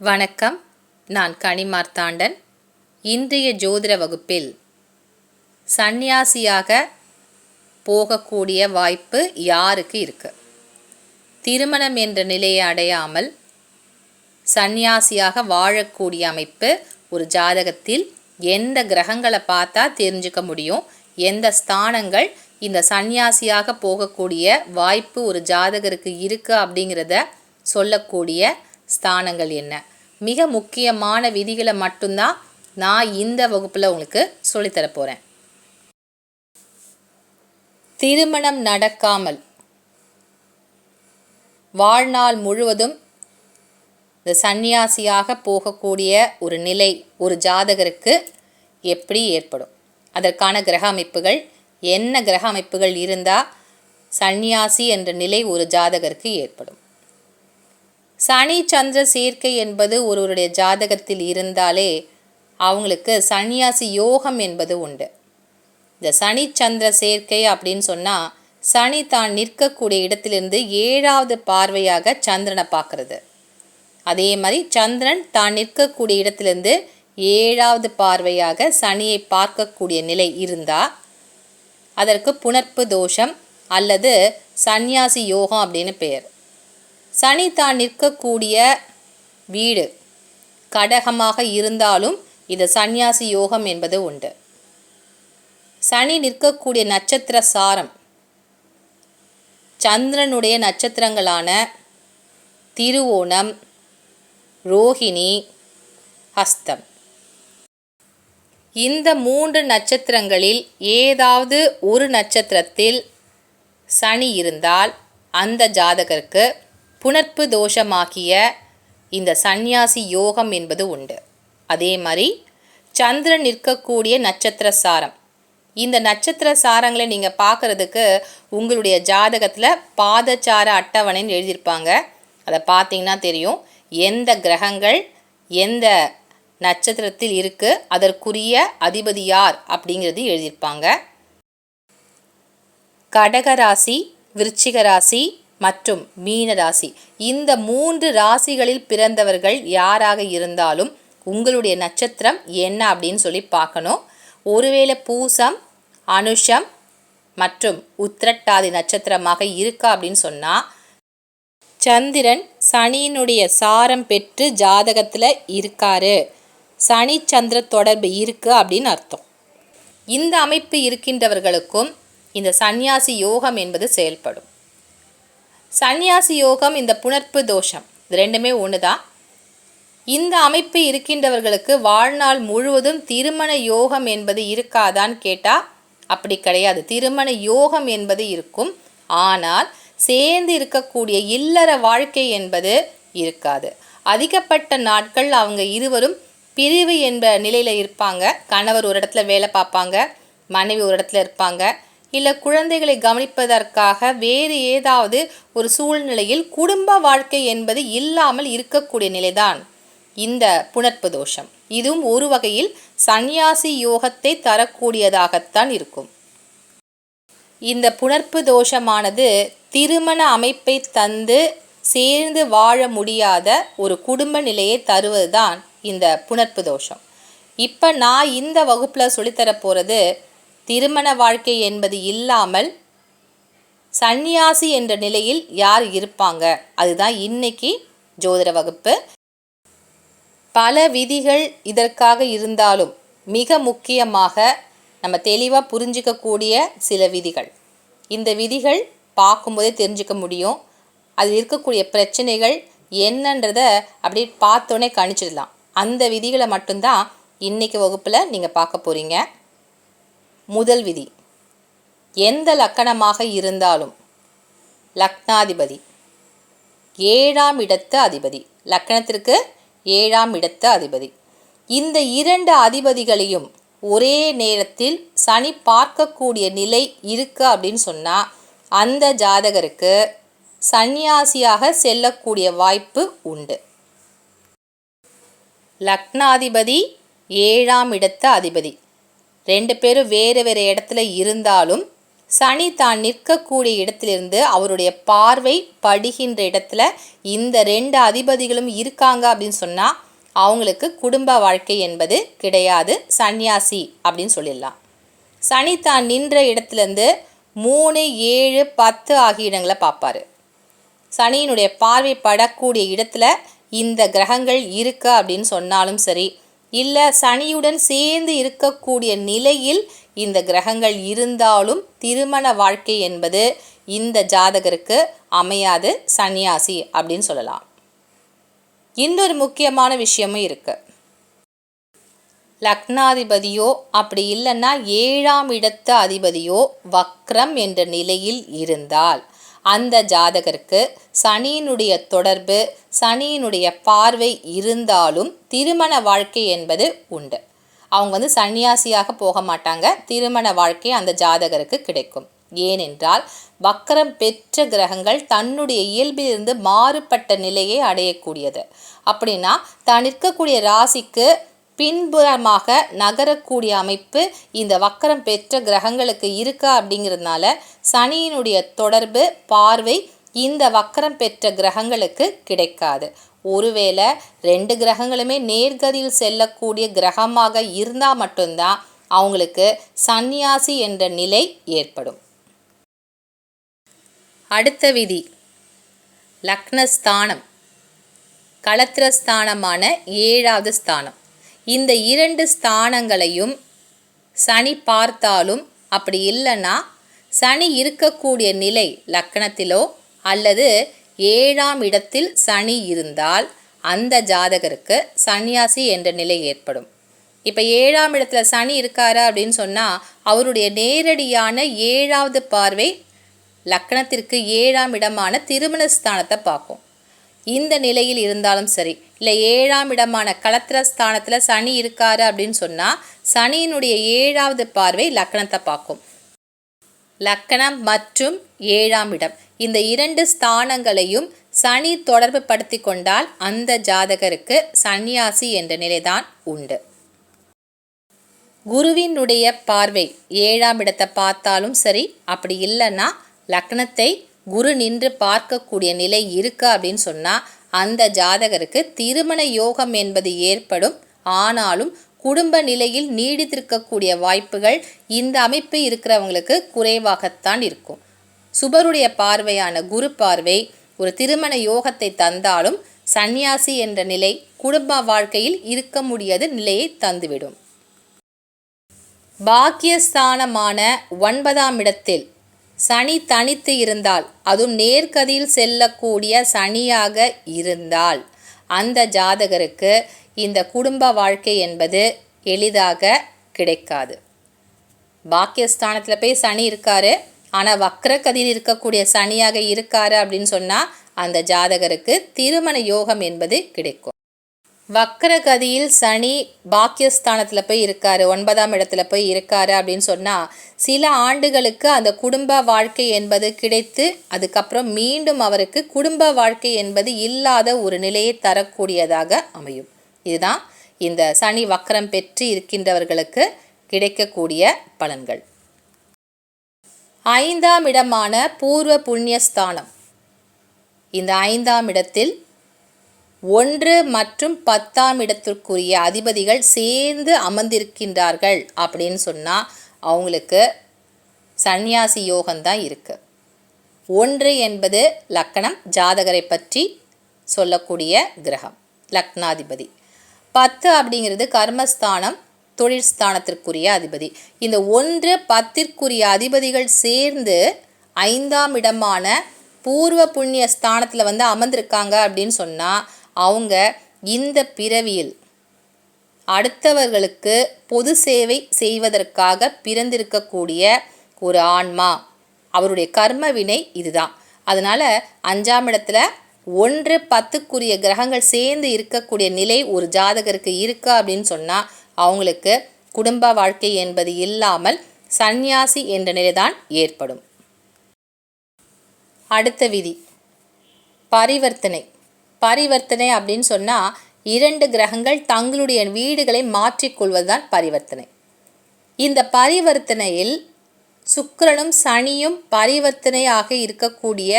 வணக்கம். நான் கனிமார்த்தாண்டன். இன்றைய ஜோதிட வகுப்பில் சந்நியாசியாக போகக்கூடிய வாய்ப்பு யாருக்கு இருக்கு? திருமணம் என்ற நிலையை அடையாமல் சந்நியாசியாக வாழக்கூடிய அமைப்பு ஒரு ஜாதகத்தில் எந்த கிரகங்களை பார்த்தா தெரிஞ்சுக்க முடியும்? எந்த ஸ்தானங்கள் இந்த சந்நியாசியாக போகக்கூடிய வாய்ப்பு ஒரு ஜாதகருக்கு இருக்கு அப்படிங்கிறத சொல்லக்கூடிய ஸ்தானங்கள் என்ன? மிக முக்கியமான விதிகளை மட்டும்தான் நான் இந்த வகுப்பில் உங்களுக்கு சொல்லித்தர போகிறேன். திருமணம் நடக்காமல் வாழ்நாள் முழுவதும் இந்த சந்நியாசியாக போகக்கூடிய ஒரு நிலை ஒரு ஜாதகருக்கு எப்படி ஏற்படும்? அதற்கான கிரக அமைப்புகள் என்ன கிரக அமைப்புகள் இருந்தால் சந்நியாசி என்ற நிலை ஒரு ஜாதகருக்கு ஏற்படும்? சனி சந்திர சேர்க்கை என்பது ஒருவருடைய ஜாதகத்தில் இருந்தாலே அவங்களுக்கு சந்நியாசி யோகம் என்பது உண்டு. இந்த சனி சந்திர சேர்க்கை அப்படின்னு சொன்னால் சனி தான் நிற்கக்கூடிய இடத்திலிருந்து 7வது பார்வையாக சந்திரனை பார்க்கறது. அதே மாதிரி சந்திரன் தான் நிற்கக்கூடிய இடத்திலிருந்து 7வது பார்வையாக சனியை பார்க்கக்கூடிய நிலை இருந்தால் அதற்கு புணர்ப்பு தோஷம் அல்லது சந்நியாசி யோகம் அப்படின்னு பெயர். சனி தான் நிற்கக்கூடிய வீடு கடகமாக இருந்தாலும் இது சந்நியாசி யோகம் என்பது உண்டு. சனி நிற்கக்கூடிய நட்சத்திர சாரம் சந்திரனுடைய நட்சத்திரங்களான திருவோணம், ரோஹிணி, ஹஸ்தம். இந்த 3 நட்சத்திரங்களில் ஏதாவது ஒரு நட்சத்திரத்தில் சனி இருந்தால் அந்த ஜாதகருக்கு புணர்ப்பு தோஷமாகிய இந்த சந்நியாசி யோகம் என்பது உண்டு. அதே மாதிரி சந்திரன் நிற்கக்கூடிய நட்சத்திர சாரம், இந்த நட்சத்திர சாரங்களை நீங்கள் பார்க்குறதுக்கு உங்களுடைய ஜாதகத்தில் பாதச்சார அட்டவணைன்னு எழுதியிருப்பாங்க. அதை பார்த்தீங்கன்னா தெரியும் எந்த கிரகங்கள் எந்த நட்சத்திரத்தில் இருக்குது, அதற்குரிய அதிபதி யார் அப்படிங்கிறது எழுதியிருப்பாங்க. கடகராசி, விருச்சிக ராசி மற்றும் மீன ராசி, இந்த 3 ராசிகளில் பிறந்தவர்கள் யாராக இருந்தாலும் உங்களுடைய நட்சத்திரம் என்ன அப்படின்னு சொல்லி பார்க்கணும். ஒருவேளை பூசம், அனுஷம் மற்றும் உத்திரட்டாதி நட்சத்திரமாக இருக்கா அப்படின்னு சொன்னால் சந்திரன் சனியினுடைய சாரம் பெற்று ஜாதகத்தில் இருக்காரு, சனி சந்திர தொடர்பு இருக்கு அப்படின்னு அர்த்தம். இந்த அமைப்பு இருக்கின்றவர்களுக்கும் இந்த சந்நியாசி யோகம் என்பது செயல்படும். சந்நியாசி யோகம், இந்த புணர்ப்பு தோஷம், இது ரெண்டுமே ஒன்று தான். இந்த அமைப்பு இருக்கின்றவர்களுக்கு வாழ்நாள் முழுவதும் திருமண யோகம் என்பது இருக்காதான்னு கேட்டால் அப்படி கிடையாது. திருமண யோகம் என்பது இருக்கும், ஆனால் சேர்ந்து இருக்கக்கூடிய இல்லற வாழ்க்கை என்பது இருக்காது. அதிகப்பட்ட நாட்கள் அவங்க இருவரும் பிரிவு என்ற நிலையில் இருப்பாங்க. கணவர் ஒரு இடத்துல வேலை பார்ப்பாங்க, மனைவி ஒரு இடத்துல இருப்பாங்க, இல்லை குழந்தைகளை கவனிப்பதற்காக வேறு ஏதாவது ஒரு சூழ்நிலையில் குடும்ப வாழ்க்கை என்பது இல்லாமல் இருக்கக்கூடிய நிலைதான் இந்த புணர்ப்பு தோஷம். இதுவும் ஒரு வகையில் சந்நியாசி யோகத்தை தரக்கூடியதாகத்தான் இருக்கும். இந்த புணர்ப்பு தோஷமானது திருமண அமைப்பை தந்து சேர்ந்து வாழ முடியாத ஒரு குடும்ப நிலையை தருவதுதான் இந்த புணர்ப்பு தோஷம். இப்போ நான் இந்த வகுப்பில் சொல்லித்தர போகிறது திருமண வாழ்க்கை என்பது இல்லாமல் சந்நியாசி என்ற நிலையில் யார் இருப்பாங்க, அதுதான் இன்னைக்கு ஜோதிட வகுப்பு. பல விதிகள் இதற்காக இருந்தாலும் மிக முக்கியமாக நம்ம தெளிவாக புரிஞ்சிக்கக்கூடிய சில விதிகள். இந்த விதிகள் பார்க்கும்போதே தெரிஞ்சுக்க முடியும். அதில் இருக்கக்கூடிய பிரச்சனைகள் என்னன்றதை அப்படியே பார்த்தோன்னே கணிச்சிடலாம். அந்த விதிகளை மட்டும்தான் இன்னைக்கு வகுப்பில் நீங்கள் பார்க்க போகிறீங்க. முதல் விதி, எந்த லக்கணமாக இருந்தாலும் லக்னாதிபதி 7ஆம் இடத்து அதிபதி, லக்கணத்திற்கு 7ஆம் இடத்து அதிபதி, இந்த 2 அதிபதிகளையும் ஒரே நேரத்தில் சனி பார்க்கக்கூடிய நிலை இருக்கு அப்படின்னு சொன்னால் அந்த ஜாதகருக்கு சந்நியாசியாக செல்லக்கூடிய வாய்ப்பு உண்டு. லக்னாதிபதி 7ஆம் இடத்து அதிபதி 2 பேரும் வேறு வேறு இடத்துல இருந்தாலும் சனி தான் நிற்கக்கூடிய இடத்திலிருந்து அவருடைய பார்வை படுகின்ற இடத்துல இந்த 2 அதிபதிகளும் இருக்காங்க அப்படின்னு சொன்னால் அவங்களுக்கு குடும்ப வாழ்க்கை என்பது கிடையாது, சன்னியாசி அப்படின்னு சொல்லிடலாம். சனி தான் நின்ற இடத்துலேருந்து 3, 7, 10 ஆகிய இடங்களை பார்ப்பார். சனியினுடைய பார்வை படக்கூடிய இடத்துல இந்த கிரகங்கள் இருக்கா அப்படின்னு சொன்னாலும் சரி, இல்லை சனியுடன் சேர்ந்து இருக்கக்கூடிய நிலையில் இந்த கிரகங்கள் இருந்தாலும் திருமண வாழ்க்கை என்பது இந்த ஜாதகருக்கு அமையாது, சன்னியாசி அப்படின்னு சொல்லலாம். இன்னொரு முக்கியமான விஷயமும் இருக்கு. லக்னாதிபதியோ அப்படி இல்லைன்னா 7ஆம் இடத்து அதிபதியோ வக்ரம் என்ற நிலையில் இருந்தால் அந்த ஜாதகருக்கு சனியினுடைய தொடர்பு, சனியினுடைய பார்வை இருந்தாலும் திருமண வாழ்க்கை என்பது உண்டு. அவங்க சன்னியாசியாக போக மாட்டாங்க, திருமண வாழ்க்கை அந்த ஜாதகருக்கு கிடைக்கும். ஏனென்றால் வக்ரம் பெற்ற கிரகங்கள் தன்னுடைய இயல்பிலிருந்து மாறுபட்ட நிலையை அடையக்கூடியது. அப்படின்னா தான் நிற்கக்கூடிய ராசிக்கு பின்புறமாக நகரக்கூடிய அமைப்பு இந்த வக்கரம் பெற்ற கிரகங்களுக்கு இருக்கா அப்படிங்கிறதுனால சனியினுடைய தொடர்பு, பார்வை இந்த வக்கரம் பெற்ற கிரகங்களுக்கு கிடைக்காது. ஒருவேளை 2 கிரகங்களுமே நேர்கதியில் செல்லக்கூடிய கிரகமாக இருந்தால் மட்டும்தான் அவங்களுக்கு சந்நியாசி என்ற நிலை ஏற்படும். அடுத்த விதி, லக்னஸ்தானம், களத்திரஸ்தானமான 7வது ஸ்தானம். இந்த 2 ஸ்தானங்களையும் சனி பார்த்தாலும் அப்படி இல்லைன்னா சனி இருக்கக்கூடிய நிலை லக்னத்திலோ அல்லது 7ஆம் இடத்தில் சனி இருந்தால் அந்த ஜாதகருக்கு சன்னியாசி என்ற நிலை ஏற்படும். இப்போ 7ஆம் இடத்துல சனி இருக்காரா அப்படின்னு சொன்னால் அவருடைய நேரடியான 7வது பார்வை லக்னத்திற்கு 7ஆம் இடமான திருமணஸ்தானத்தை பார்க்கும். இந்த நிலையில் இருந்தாலும் சரி, இல்லை 7ஆம் இடமான களத்திரஸ்தானத்தில் சனி இருக்காரு அப்படின்னு சொன்னால் சனியினுடைய 7வது பார்வை லக்னத்தை பார்க்கும். லக்னம் மற்றும் 7ஆம் இடம் இந்த 2 ஸ்தானங்களையும் சனி தொடர்பு படுத்தி கொண்டால் அந்த ஜாதகருக்கு சன்னியாசி என்ற நிலைதான் உண்டு. குருவினுடைய பார்வை 7ஆம் இடத்தை பார்த்தாலும் சரி, அப்படி இல்லைன்னா லக்னத்தை குரு நின்று பார்க்கக்கூடிய நிலை இருக்கா அப்படின்னு சொன்னால் அந்த ஜாதகருக்கு திருமண யோகம் என்பது ஏற்படும். ஆனாலும் குடும்ப நிலையில் நீடித்திருக்கக்கூடிய வாய்ப்புகள் இந்த அமைப்பு இருக்கிறவங்களுக்கு குறைவாகத்தான் இருக்கும். சுபருடைய பார்வையான குரு பார்வை ஒரு திருமண யோகத்தை தந்தாலும் சந்நியாசி என்ற நிலை குடும்ப வாழ்க்கையில் இருக்க முடியாத நிலையை தந்துவிடும். பாக்கியஸ்தானமான 9ஆம் இடத்தில் சனி தனித்து இருந்தால், அதுவும் நேர்கதியில் செல்லக்கூடிய சனியாக இருந்தால் அந்த ஜாதகருக்கு இந்த குடும்ப வாழ்க்கை என்பது எளிதாக கிடைக்காது. பாக்கியஸ்தானத்தில் போய் சனி இருக்காரு, ஆனால் வக்ரகதியில் இருக்கக்கூடிய சனியாக இருக்காரு அப்படின்னு சொன்னால் அந்த ஜாதகருக்கு திருமண யோகம் என்பது கிடைக்கும். வக்ரகதியில் சனி பாக்கியஸ்தானத்தில் போய் இருக்காரு, 9ஆம் இடத்துல போய் இருக்காரு அப்படின்னு சொன்னால் சில ஆண்டுகளுக்கு அந்த குடும்ப வாழ்க்கை என்பது கிடைத்து அதுக்கப்புறம் மீண்டும் அவருக்கு குடும்ப வாழ்க்கை என்பது இல்லாத ஒரு நிலையை தரக்கூடியதாக அமையும். இதுதான் இந்த சனி வக்ரம் பெற்று இருக்கின்றவர்களுக்கு கிடைக்கக்கூடிய பலன்கள். 5ஆம் இடமான பூர்வ புண்ணியஸ்தானம். இந்த 5ஆம் இடத்தில் 1 மற்றும் 10ஆம் இடத்திற்குரிய அதிபதிகள் சேர்ந்து அமர்ந்திருக்கின்றார்கள் அப்படின்னு சொன்னால் அவங்களுக்கு சந்நியாசி யோகம்தான் இருக்குது. 1 என்பது லக்னம், ஜாதகரை பற்றி சொல்லக்கூடிய கிரகம், லக்னாதிபதி. 10 அப்படிங்கிறது கர்மஸ்தானம், தொழிற்ஸ்தானத்திற்குரிய அதிபதி. இந்த 1, 10ற்குரிய அதிபதிகள் சேர்ந்து 5ஆம் இடமான பூர்வ புண்ணிய ஸ்தானத்தில் அமர்ந்திருக்காங்க அப்படின்னு சொன்னால் அவங்க இந்த பிறவியில் அடுத்தவர்களுக்கு பொது சேவை செய்வதற்காக பிறந்திருக்கக்கூடிய ஒரு ஆன்மா, அவருடைய கர்ம வினை இதுதான். அதனால் 5ஆம் இடத்துல 1, 10க்குரிய கிரகங்கள் சேர்ந்து இருக்கக்கூடிய நிலை ஒரு ஜாதகருக்கு இருக்கா அப்படின்னு சொன்னால் அவங்களுக்கு குடும்ப வாழ்க்கை என்பது இல்லாமல் சந்நியாசி என்ற நிலைதான் ஏற்படும். அடுத்த விதி, பரிவர்த்தனை. பரிவர்த்தனை அப்படின்னு சொன்னால் 2 கிரகங்கள் தங்களுடைய வீடுகளை மாற்றிக்கொள்வது தான் பரிவர்த்தனை. இந்த பரிவர்த்தனையில் சுக்கிரனும் சனியும் பரிவர்த்தனையாக இருக்கக்கூடிய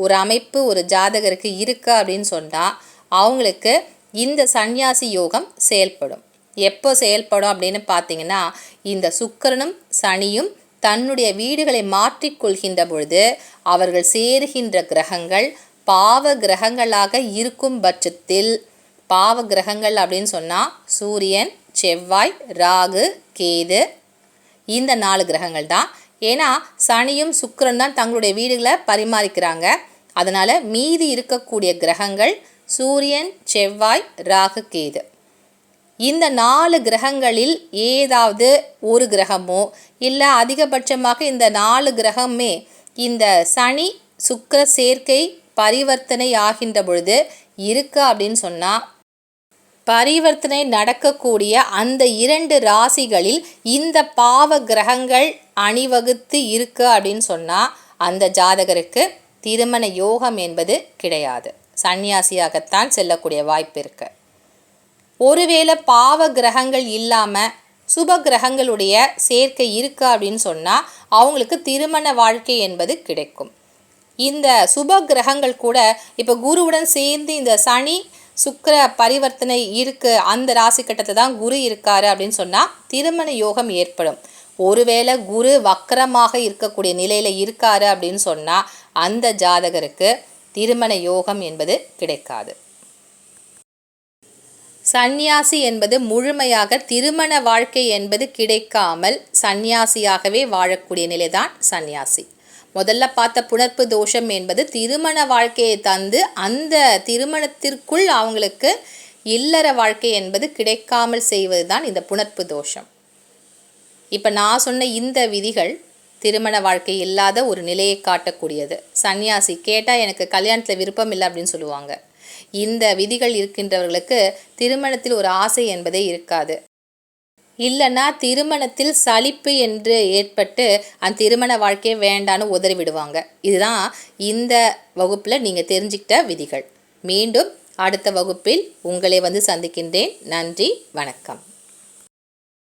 ஒரு அமைப்பு ஒரு ஜாதகருக்கு இருக்கு அப்படின்னு சொன்னால் அவங்களுக்கு இந்த சந்நியாசி யோகம் செயல்படும். எப்போ செயல்படும் அப்படின்னு பார்த்தீங்கன்னா, இந்த சுக்கிரனும் சனியும் தன்னுடைய வீடுகளை மாற்றிக்கொள்கின்ற பொழுது அவர்கள் சேருகின்ற கிரகங்கள் பாவ கிரகங்களாக இருக்கும் பட்சத்தில், பாவ கிரகங்கள் அப்படின்னு சொன்னால் சூரியன், செவ்வாய், ராகு, கேது, இந்த 4 கிரகங்கள் தான். ஏன்னா சனியும் சுக்கிரன் தான் தங்களுடைய வீடுகளை பரிமாறிக்கிறாங்க. அதனால் மீதி இருக்கக்கூடிய கிரகங்கள் சூரியன், செவ்வாய், ராகு, கேது. இந்த 4 கிரகங்களில் ஏதாவது ஒரு கிரகமோ இல்லை அதிகபட்சமாக இந்த 4 கிரகமே இந்த சனி சுக்கிர சேர்க்கை பரிவர்த்தனை ஆகின்ற பொழுது இருக்கு அப்படின்னு சொன்னால், பரிவர்த்தனை நடக்கக்கூடிய அந்த 2 ராசிகளில் இந்த பாவ கிரகங்கள் அணிவகுத்து இருக்கு அப்படின்னு சொன்னால் அந்த ஜாதகருக்கு திருமண யோகம் என்பது கிடையாது. சன்னியாசியாகத்தான் செல்லக்கூடிய வாய்ப்பு இருக்கு. ஒருவேளை பாவ கிரகங்கள் இல்லாமல் சுப கிரகங்களுடைய சேர்க்கை இருக்கு அப்படின்னு சொன்னால் அவங்களுக்கு திருமண வாழ்க்கை என்பது கிடைக்கும். இந்த சுப கிரகங்கள் கூட இப்போ குருவுடன் சேர்ந்து இந்த சனி சுக்கிர பரிவர்த்தனை இருக்கு, அந்த ராசி கட்டத்தில் தான் குரு இருக்காரு அப்படின்னு சொன்னால் திருமண யோகம் ஏற்படும். ஒருவேளை குரு வக்கரமாக இருக்கக்கூடிய நிலையில் இருக்காரு அப்படின்னு சொன்னால் அந்த ஜாதகருக்கு திருமண யோகம் என்பது கிடைக்காது. சந்நியாசி என்பது முழுமையாக திருமண வாழ்க்கை என்பது கிடைக்காமல் சந்நியாசியாகவே வாழக்கூடிய நிலைதான் சந்நியாசி. முதல்ல பார்த்த புணர்ப்பு தோஷம் என்பது திருமண வாழ்க்கையை தந்து அந்த திருமணத்திற்குள் அவங்களுக்கு இல்லற வாழ்க்கை என்பது கிடைக்காமல் செய்வது தான் இந்த புணர்ப்பு தோஷம். இப்போ நான் சொன்ன இந்த விதிகள் திருமண வாழ்க்கை இல்லாத ஒரு நிலையை காட்டக்கூடியது. சன்னியாசி கேட்டால் எனக்கு கல்யாணத்தில் விருப்பம் இல்லை அப்படின்னு சொல்லுவாங்க. இந்த விதிகள் இருக்கின்றவர்களுக்கு திருமணத்தில் ஒரு ஆசை என்பதே இருக்காது. இல்லைன்னா திருமணத்தில் சலிப்பு என்று ஏற்பட்டு அந்த திருமண வாழ்க்கையை வேண்டான்னு உதறி விடுவாங்க. இதுதான் இந்த வகுப்பில் நீங்கள் தெரிஞ்சுக்கிட்ட விதிகள். மீண்டும் அடுத்த வகுப்பில் உங்களை வந்து சந்திக்கின்றேன். நன்றி, வணக்கம்.